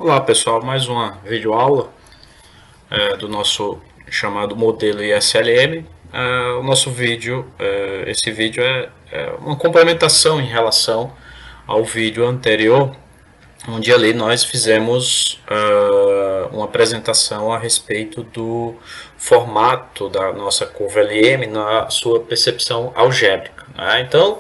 Olá pessoal, mais uma videoaula do nosso chamado modelo ISLM. O nosso vídeo, esse vídeo é uma complementação em relação ao vídeo anterior, onde ali nós fizemos uma apresentação a respeito do formato da nossa curva LM na sua percepção algébrica, né? Então,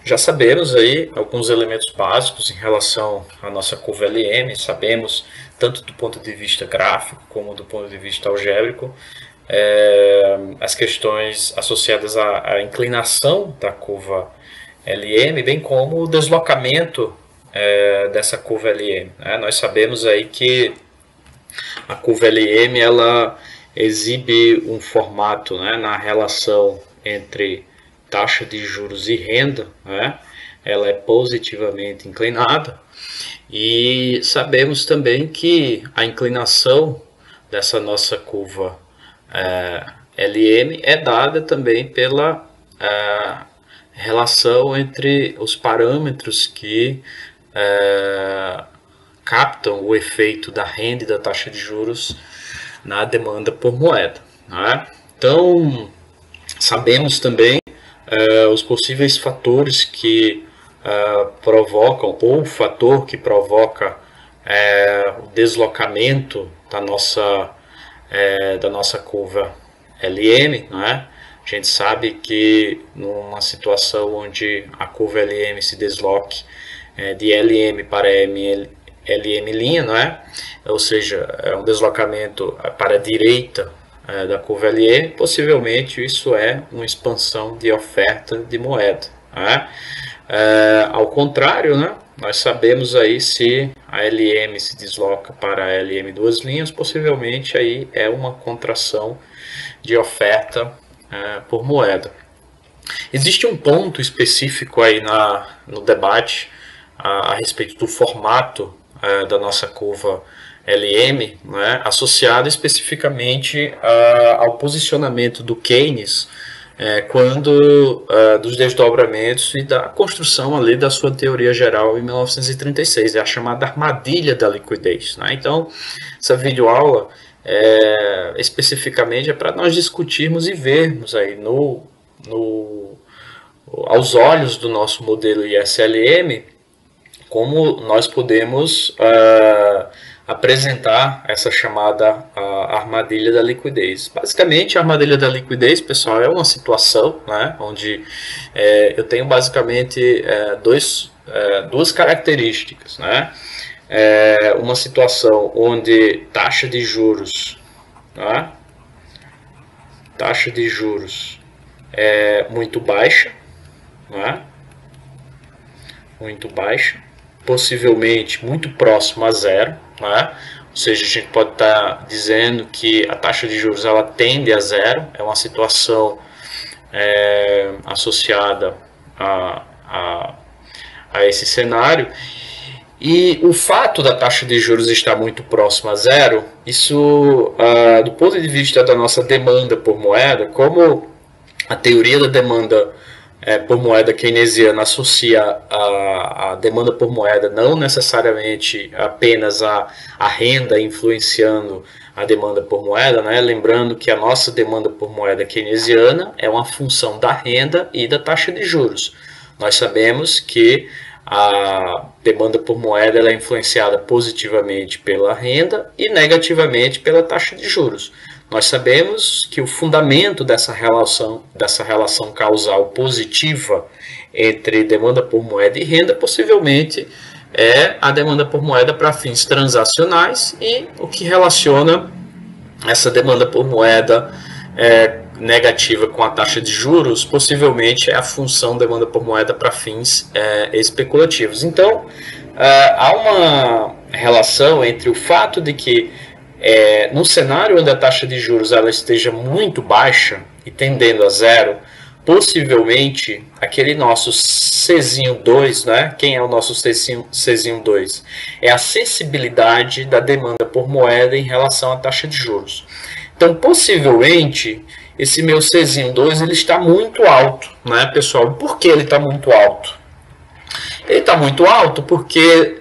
já sabemos aí alguns elementos básicos em relação à nossa curva LM, sabemos tanto do ponto de vista gráfico como do ponto de vista algébrico, as questões associadas à inclinação da curva LM, bem como o deslocamento dessa curva LM, né? Nós sabemos aí que a curva LM ela exibe um formato, né, na relação entre taxa de juros e renda, né? Ela é positivamente inclinada e sabemos também que a inclinação dessa nossa curva LM é dada também pela relação entre os parâmetros que captam o efeito da renda e da taxa de juros na demanda por moeda, né? Então, sabemos também os possíveis fatores que provocam, ou o fator que provoca o deslocamento da nossa curva LM, né? A gente sabe que numa situação onde a curva LM se desloque de LM para LM', não é? Ou seja, é um deslocamento para a direita da curva LM, possivelmente isso é uma expansão de oferta de moeda, né? Ao contrário, né? Nós sabemos aí se a LM se desloca para a LM duas linhas, possivelmente aí é uma contração de oferta por moeda. Existe um ponto específico aí no debate a respeito do formato da nossa curva LM, né, associado especificamente ao posicionamento do Keynes quando dos desdobramentos e da construção ali da sua teoria geral em 1936, é a chamada armadilha da liquidez, né? Então, essa videoaula especificamente é para nós discutirmos e vermos aí aos olhos do nosso modelo ISLM como nós podemos apresentar essa chamada armadilha da liquidez. Basicamente, a armadilha da liquidez, pessoal, é uma situação, né, onde eu tenho basicamente duas características, né? Uma situação onde taxa de juros, né, taxa de juros é muito baixa, né, muito baixa, possivelmente muito próximo a zero, né? Ou seja, a gente pode estar dizendo que a taxa de juros ela tende a zero, é uma situação associada a esse cenário. E o fato da taxa de juros estar muito próxima a zero, isso do ponto de vista da nossa demanda por moeda, como a teoria da demanda por moeda keynesiana associa a demanda por moeda não necessariamente apenas a renda influenciando a demanda por moeda, né? Lembrando que a nossa demanda por moeda keynesiana é uma função da renda e da taxa de juros. Nós sabemos que a demanda por moeda ela é influenciada positivamente pela renda e negativamente pela taxa de juros. Nós sabemos que o fundamento dessa relação causal positiva entre demanda por moeda e renda possivelmente é a demanda por moeda para fins transacionais, e o que relaciona essa demanda por moeda negativa com a taxa de juros possivelmente é a função demanda por moeda para fins especulativos. Então, há uma relação entre o fato de que num cenário onde a taxa de juros ela esteja muito baixa e tendendo a zero, possivelmente aquele nosso Czinho 2, né? Quem é o nosso Czinho 2? É a sensibilidade da demanda por moeda em relação à taxa de juros. Então, possivelmente, esse meu Czinho 2 ele está muito alto, né, pessoal? Por que ele está muito alto? Ele está muito alto porque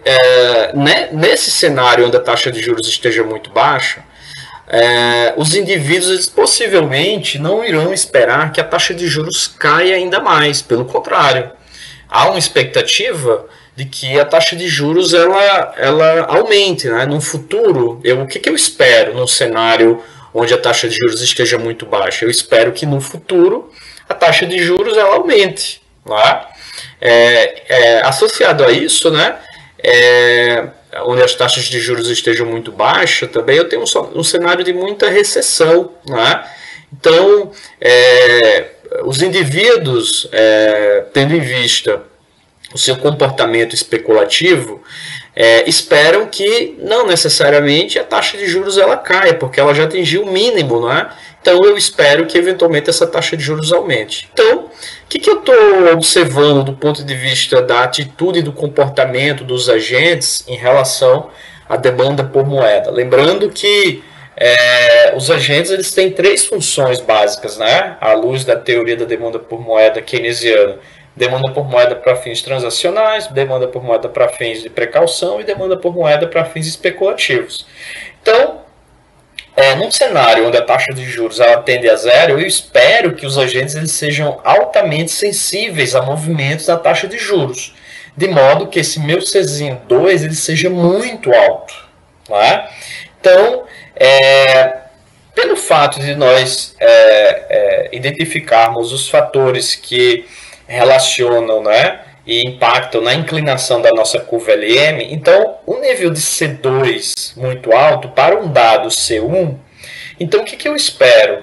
nesse cenário onde a taxa de juros esteja muito baixa, os indivíduos eles possivelmente não irão esperar que a taxa de juros caia ainda mais. Pelo contrário, há uma expectativa de que a taxa de juros ela aumente, né? No futuro, o que eu espero num cenário onde a taxa de juros esteja muito baixa? Eu espero que no futuro a taxa de juros ela aumente. Né? Associado a isso, né? Onde as taxas de juros estejam muito baixas, também eu tenho um cenário de muita recessão. Né? Então, os indivíduos, tendo em vista o seu comportamento especulativo, esperam que não necessariamente a taxa de juros ela caia, porque ela já atingiu o mínimo, não é? Então eu espero que eventualmente essa taxa de juros aumente. Então, o que eu estou observando do ponto de vista da atitude e do comportamento dos agentes em relação à demanda por moeda? Lembrando que os agentes eles têm três funções básicas, né? À luz da teoria da demanda por moeda keynesiana. Demanda por moeda para fins transacionais, demanda por moeda para fins de precaução e demanda por moeda para fins especulativos. Então, num cenário onde a taxa de juros ela tende a zero, eu espero que os agentes eles sejam altamente sensíveis a movimentos da taxa de juros, de modo que esse meu Czinho 2 ele seja muito alto. Né? Então, pelo fato de nós identificarmos os fatores que relacionam, né, e impactam na inclinação da nossa curva LM, então um nível de C2 muito alto para um dado C1, então o que eu espero?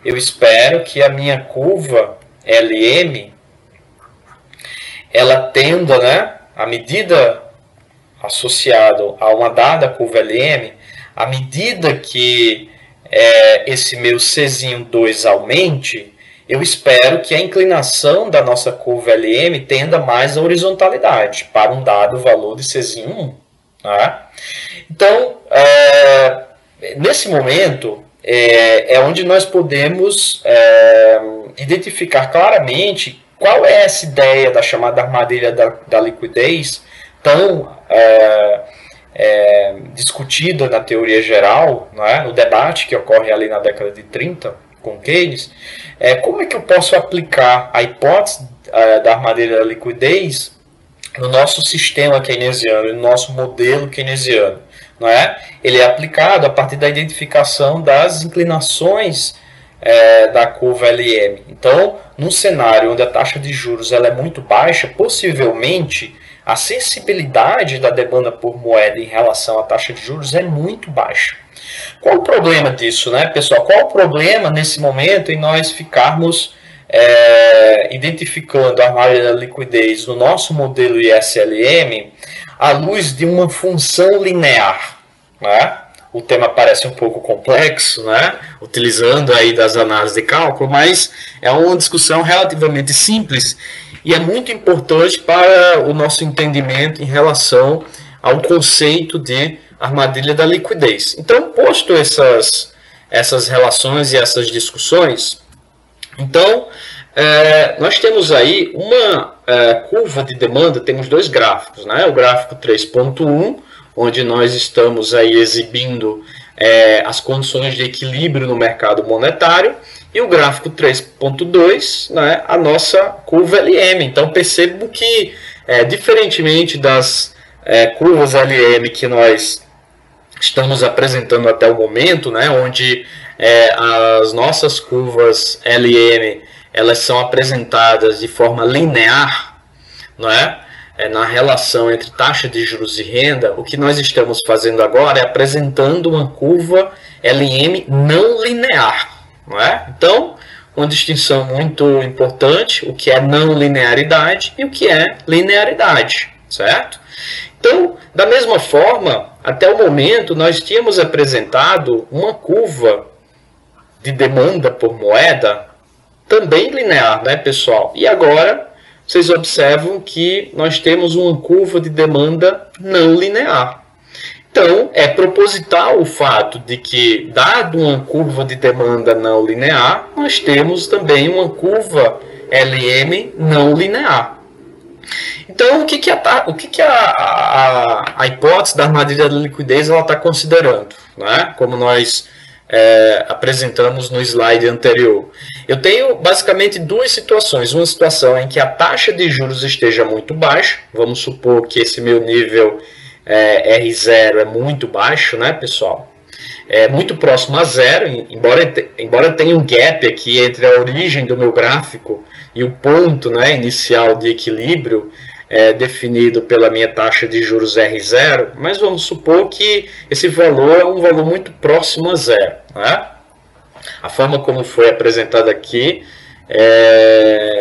Eu espero que a minha curva LM ela tenda, né, à medida associado a uma dada curva LM, à medida que esse meu Czinho 2 aumente, eu espero que a inclinação da nossa curva LM tenda mais à horizontalidade, para um dado valor de Czinho 1. Né? Então, nesse momento, onde nós podemos identificar claramente qual é essa ideia da chamada armadilha da liquidez, tão discutida na teoria geral, né? No debate que ocorre ali na década de 30, com Keynes, como é que eu posso aplicar a hipótese da armadilha da liquidez no nosso sistema keynesiano, no nosso modelo keynesiano? Não é? Ele é aplicado a partir da identificação das inclinações da curva LM. Então, num cenário onde a taxa de juros ela é muito baixa, possivelmente a sensibilidade da demanda por moeda em relação à taxa de juros é muito baixa. Qual o problema disso, né, pessoal? Qual o problema nesse momento em nós ficarmos identificando a armadilha da liquidez no nosso modelo ISLM à luz de uma função linear? Né? O tema parece um pouco complexo, né? Utilizando aí das análises de cálculo, mas é uma discussão relativamente simples e é muito importante para o nosso entendimento em relação ao conceito de armadilha da liquidez. Então, posto essas relações e essas discussões, então, nós temos aí uma curva de demanda, temos dois gráficos, né? O gráfico 3.1, onde nós estamos aí exibindo as condições de equilíbrio no mercado monetário, e o gráfico 3.2, né, a nossa curva LM. Então, percebo que, diferentemente das curvas LM que nós estamos apresentando até o momento, né, onde as nossas curvas LM elas são apresentadas de forma linear, não é? Na relação entre taxa de juros e renda, o que nós estamos fazendo agora é apresentando uma curva LM não linear, não é? Então, uma distinção muito importante, o que é não linearidade e o que é linearidade, certo? Então, da mesma forma, até o momento nós tínhamos apresentado uma curva de demanda por moeda também linear, né, pessoal? E agora vocês observam que nós temos uma curva de demanda não linear. Então, é proposital o fato de que, dado uma curva de demanda não linear, nós temos também uma curva LM não linear. Então, a hipótese da armadilha da liquidez está considerando, né? Como nós apresentamos no slide anterior. Eu tenho basicamente duas situações. Uma situação em que a taxa de juros esteja muito baixa. Vamos supor que esse meu nível R0 é muito baixo, né, pessoal? É muito próximo a zero, embora tenha um gap aqui entre a origem do meu gráfico e o ponto, né, inicial de equilíbrio definido pela minha taxa de juros R0, mas vamos supor que esse valor é um valor muito próximo a zero. Né? A forma como foi apresentada aqui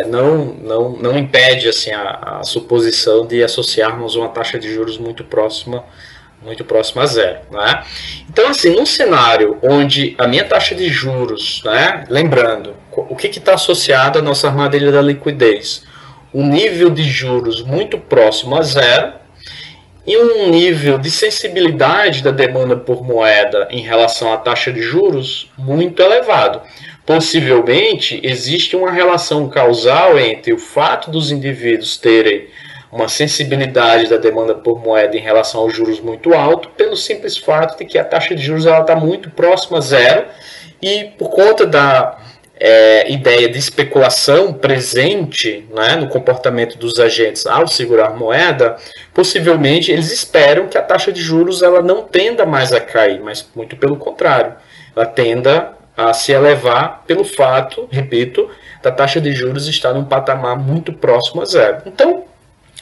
não impede assim, a suposição de associarmos uma taxa de juros muito próxima a zero. Né? Então, assim, num cenário onde a minha taxa de juros, né, lembrando, o que está associado à nossa armadilha da liquidez? Um nível de juros muito próximo a zero e um nível de sensibilidade da demanda por moeda em relação à taxa de juros muito elevado. Possivelmente, existe uma relação causal entre o fato dos indivíduos terem uma sensibilidade da demanda por moeda em relação aos juros muito alto, pelo simples fato de que a taxa de juros está muito próxima a zero e por conta da ideia de especulação presente, né, no comportamento dos agentes ao segurar moeda, possivelmente eles esperam que a taxa de juros ela não tenda mais a cair, mas muito pelo contrário, ela tenda a se elevar pelo fato, repito, da taxa de juros estar num patamar muito próximo a zero. Então,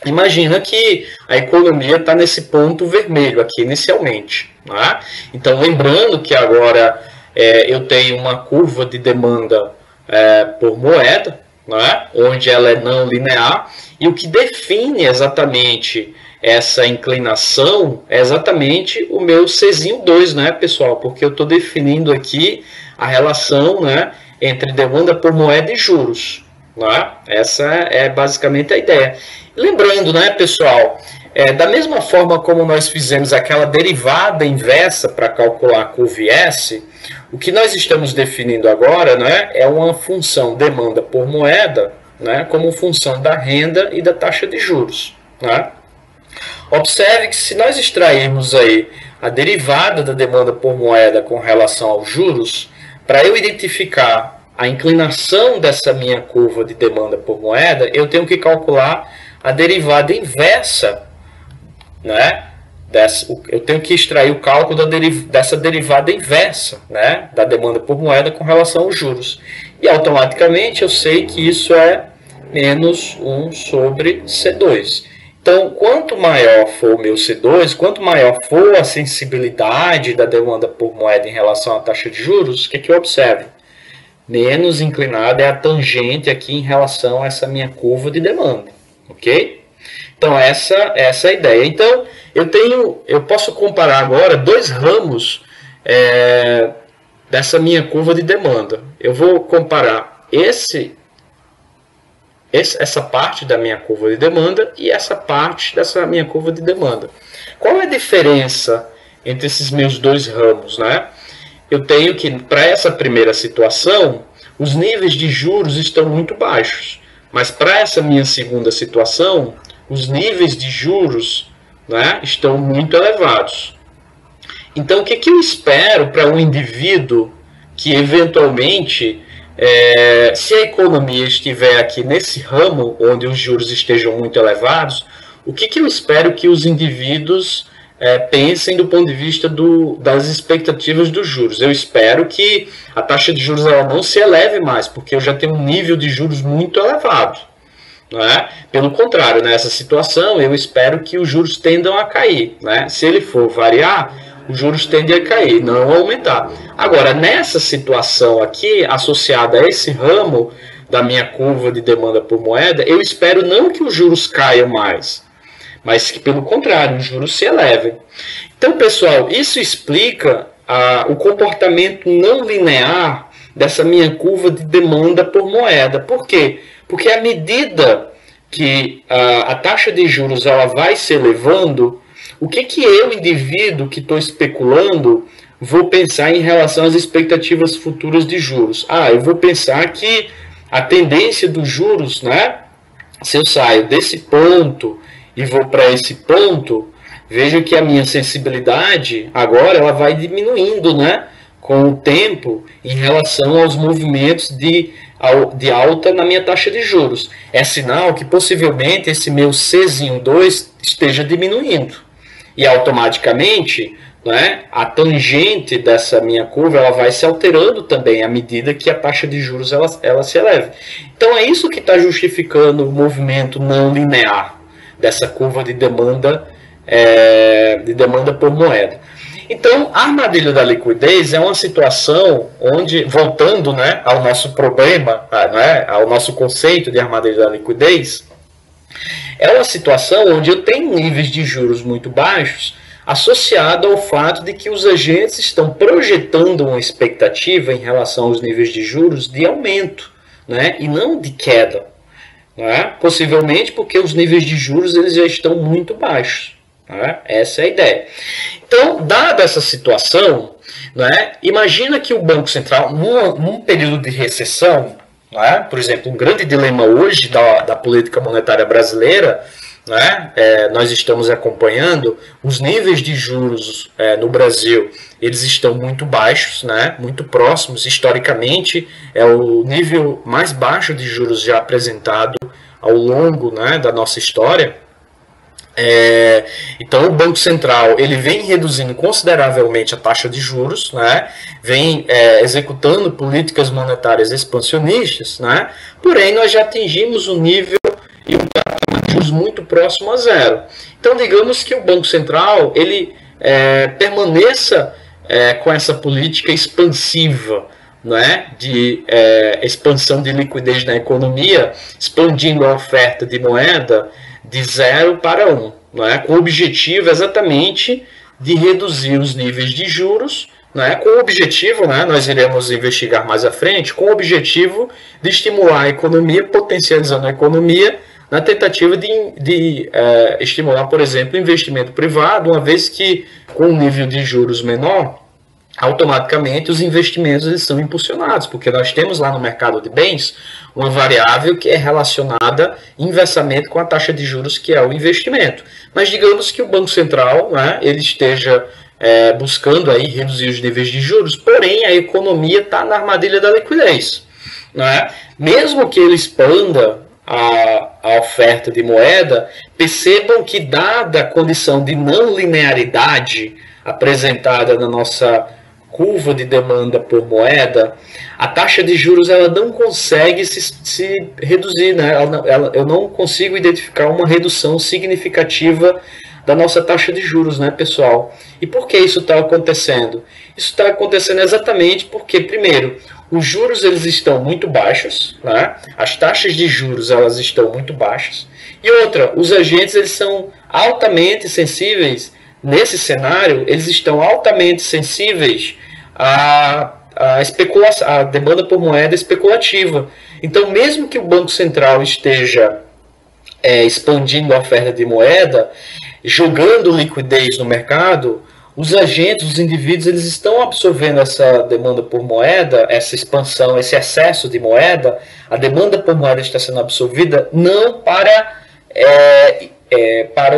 imagina que a economia está nesse ponto vermelho aqui inicialmente. Né? Então, lembrando que agora eu tenho uma curva de demanda por moeda, né? Onde ela é não linear, e o que define exatamente essa inclinação é exatamente o meu Czinho 2, né, pessoal? Porque eu estou definindo aqui a relação, né, entre demanda por moeda e juros. Né? Essa é basicamente a ideia. Lembrando, né, pessoal, da mesma forma como nós fizemos aquela derivada inversa para calcular a curva S, o que nós estamos definindo agora, né, é uma função demanda por moeda, né, como função da renda e da taxa de juros. Né? Observe que se nós extrairmos aí a derivada da demanda por moeda com relação aos juros, para eu identificar a inclinação dessa minha curva de demanda por moeda, eu tenho que calcular a derivada inversa, né? Eu tenho que extrair o cálculo dessa derivada inversa, né? Da demanda por moeda com relação aos juros. E automaticamente eu sei que isso é menos 1 sobre C2. Então, quanto maior for o meu C2, quanto maior for a sensibilidade da demanda por moeda em relação à taxa de juros, o que eu observo? Menos inclinada é a tangente aqui em relação a essa minha curva de demanda. Ok? Então, essa é a ideia. Então, eu posso comparar agora dois ramos dessa minha curva de demanda. Eu vou comparar essa parte da minha curva de demanda e essa parte dessa minha curva de demanda. Qual é a diferença entre esses meus dois ramos? Né? Eu tenho que, para essa primeira situação, os níveis de juros estão muito baixos. Mas para essa minha segunda situação, os níveis de juros, né, estão muito elevados. Então, o que eu espero para um indivíduo que eventualmente, se a economia estiver aqui nesse ramo, onde os juros estejam muito elevados, o que eu espero que os indivíduos pensem do ponto de vista das expectativas dos juros? Eu espero que a taxa de juros ela não se eleve mais, porque eu já tenho um nível de juros muito elevado. Né? Pelo contrário, nessa situação, eu espero que os juros tendam a cair. Né? Se ele for variar, os juros tendem a cair, não aumentar. Agora, nessa situação aqui, associada a esse ramo da minha curva de demanda por moeda, eu espero não que os juros caiam mais, mas que, pelo contrário, os juros se elevem. Então, pessoal, isso explica o comportamento não linear dessa minha curva de demanda por moeda. Por quê? Porque à medida que a taxa de juros ela vai se elevando, o que eu, indivíduo que estou especulando, vou pensar em relação às expectativas futuras de juros? Eu vou pensar que a tendência dos juros, né, Se eu saio desse ponto e vou para esse ponto, vejo que a minha sensibilidade agora ela vai diminuindo, né, com o tempo em relação aos movimentos de alta na minha taxa de juros. É sinal que possivelmente esse meu Czinho 2 esteja diminuindo. E automaticamente, né, a tangente dessa minha curva ela vai se alterando também à medida que a taxa de juros ela se eleva. Então é isso que está justificando o movimento não linear dessa curva de demanda por moeda. Então, a armadilha da liquidez é uma situação onde, voltando, né, ao nosso problema, né, ao nosso conceito de armadilha da liquidez, é uma situação onde eu tenho níveis de juros muito baixos associado ao fato de que os agentes estão projetando uma expectativa em relação aos níveis de juros de aumento, né, e não de queda. Né? Possivelmente porque os níveis de juros eles já estão muito baixos. Né? Essa é a ideia. Então, dada essa situação, né, imagina que o Banco Central, num período de recessão, né, por exemplo, um grande dilema hoje da política monetária brasileira, né, nós estamos acompanhando os níveis de juros no Brasil, eles estão muito baixos, né, muito próximos, historicamente é o nível mais baixo de juros já apresentado ao longo, né, da nossa história. Então o Banco Central ele vem reduzindo consideravelmente a taxa de juros, né? Vem executando políticas monetárias expansionistas, né? Porém nós já atingimos um nível e um patamar de juros muito próximo a zero. Então digamos que o Banco Central ele permaneça com essa política expansiva, né? De expansão de liquidez na economia, expandindo a oferta de moeda de 0 para 1, né, com o objetivo exatamente de reduzir os níveis de juros, né, com o objetivo, né, nós iremos investigar mais à frente, com o objetivo de estimular a economia, potencializando a economia, na tentativa de estimular, por exemplo, o investimento privado, uma vez que com um nível de juros menor, automaticamente os investimentos eles são impulsionados, porque nós temos lá no mercado de bens uma variável que é relacionada inversamente com a taxa de juros, que é o investimento. Mas digamos que o Banco Central, né, ele esteja buscando aí reduzir os níveis de juros, porém a economia está na armadilha da liquidez. Né? Mesmo que ele expanda a oferta de moeda, percebam que dada a condição de não linearidade apresentada na nossa curva de demanda por moeda, a taxa de juros ela não consegue se reduzir, né? Eu não consigo identificar uma redução significativa da nossa taxa de juros, né, pessoal? E por que isso está acontecendo? Isso está acontecendo exatamente porque, primeiro, os juros eles estão muito baixos, né? As taxas de juros elas estão muito baixas. E outra, os agentes eles são altamente sensíveis. Nesse cenário, eles estão altamente sensíveis à especulação, à demanda por moeda especulativa. Então, mesmo que o Banco Central esteja expandindo a oferta de moeda, jogando liquidez no mercado, os agentes, os indivíduos, eles estão absorvendo essa demanda por moeda, essa expansão, esse excesso de moeda. A demanda por moeda está sendo absorvida não para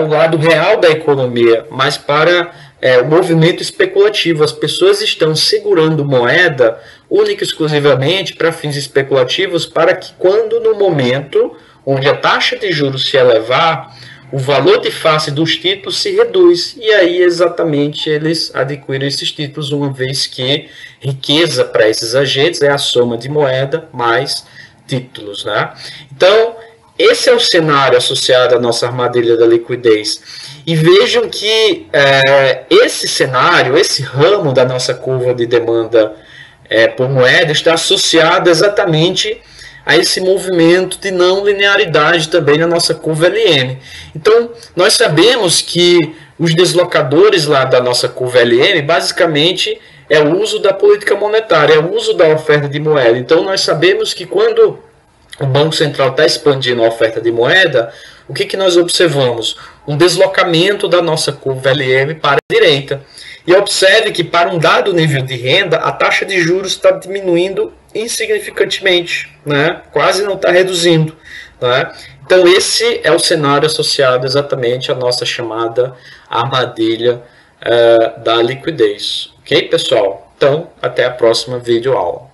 o lado real da economia, mas para o movimento especulativo. As pessoas estão segurando moeda única e exclusivamente para fins especulativos, para que quando no momento onde a taxa de juros se elevar, o valor de face dos títulos se reduz, e aí exatamente eles adquirem esses títulos, uma vez que riqueza para esses agentes é a soma de moeda mais títulos. Né? Então, esse é o cenário associado à nossa armadilha da liquidez. E vejam que esse cenário, esse ramo da nossa curva de demanda por moeda está associado exatamente a esse movimento de não linearidade também na nossa curva LM. Então, nós sabemos que os deslocadores lá da nossa curva LM, basicamente, é o uso da política monetária, é o uso da oferta de moeda. Então, nós sabemos que quando o Banco Central está expandindo a oferta de moeda, o que nós observamos? Um deslocamento da nossa curva LM para a direita. E observe que para um dado nível de renda, a taxa de juros está diminuindo insignificantemente, né? Quase não está reduzindo. Né? Então, Então esse é o cenário associado exatamente à nossa chamada armadilha da liquidez. Ok, pessoal? Então, até a próxima videoaula.